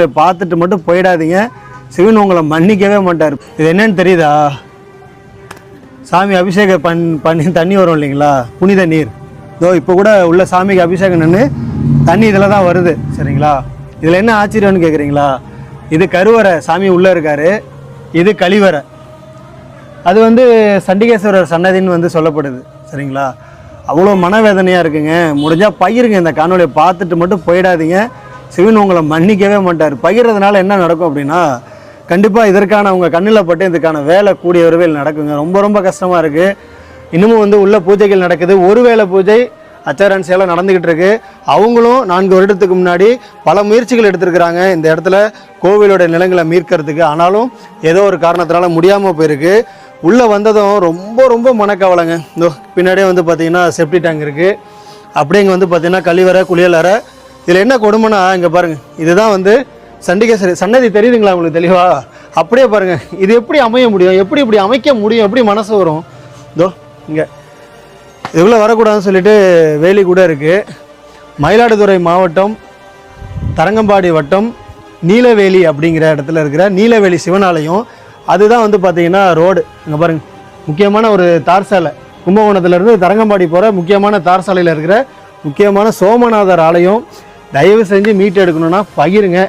பார்த்துட்டு மட்டும் போயிடாதீங்க. சிவன் உங்களை மன்னிக்கவே மாட்டார். இது என்னன்னு தெரியுதா? சாமி அபிஷேகம் பண்ணி தண்ணி வரும் இல்லைங்களா, புனித நீர். இதோ இப்போ கூட உள்ள சாமிக்கு அபிஷேகம் நின்று தண்ணி இதில் தான் வருது. சரிங்களா? இதில் என்ன ஆச்சரியம்னு கேட்குறீங்களா? இது கருவறை, சாமி உள்ளே இருக்கார். இது கழிவறை. அது சண்டிகேஸ்வரர் சன்னதின்னு சொல்லப்படுது. சரிங்களா? அவ்வளோ மனவேதனையாக இருக்குங்க. முடிஞ்சால் பகிருங்க. இந்த காணொலியை பார்த்துட்டு மட்டும் போயிடாதீங்க. சிவன் உங்களை மன்னிக்கவே மாட்டார். பகிர்றதுனால என்ன நடக்கும் அப்படின்னா, கண்டிப்பாக இதற்கான உங்கள் கண்ணில் பட்டு இதுக்கான வேலை கூடிய விரைவில் நடக்குங்க. ரொம்ப ரொம்ப கஷ்டமாக இருக்குது. இன்னமும் உள்ள பூஜைகள் நடக்குது. ஒரு வேளை பூஜை அச்சாரன்சியால் நடந்துக்கிட்டு இருக்கு. அவங்களும் 4 வருடத்துக்கு முன்னாடி பல முயற்சிகள் எடுத்திருக்கிறாங்க இந்த இடத்துல கோவிலோட நிலங்களை மீட்கிறதுக்கு. ஆனாலும் ஏதோ ஒரு காரணத்தினால முடியாமல் போயிருக்கு. உள்ளே வந்ததும் ரொம்ப ரொம்ப மனக்கவலைங்க. இந்த பின்னாடியே பார்த்தீங்கன்னா செப்டி டேங்க் இருக்குது. அப்படியே இங்கே பார்த்தீங்கன்னா கழிவறை, குளியலறை. இதில் என்ன கொடுமைனா, இங்கே பாருங்கள், இதுதான் சண்டிகேஸ்வரி சன்னதி. தெரியுதுங்களா உங்களுக்கு தெளிவா? அப்படியே பாருங்கள், இது எப்படி அமைய முடியும்? எப்படி இப்படி அமைக்க முடியும்? எப்படி மனசு வரும்? இதோ இங்கே இவ்வளோ வரக்கூடாதுன்னு சொல்லிட்டு வேலி கூட இருக்குது. மயிலாடுதுறை மாவட்டம் தரங்கம்பாடி வட்டம் நீலவேலி அப்படிங்கிற இடத்துல இருக்கிற நீலவேலி சிவனாலயம். அதுதான் பார்த்தீங்கன்னா ரோடு. இங்கே பாருங்கள், முக்கியமான ஒரு தார் சாலை. கும்பகோணத்துலேருந்து தரங்கம்பாடி போகிற முக்கியமான தார் சாலையில் இருக்கிற முக்கியமான சோமநாதர் ஆலயம். தயவு செஞ்சு மீட்டு எடுக்கணும்னா பகிருங்க.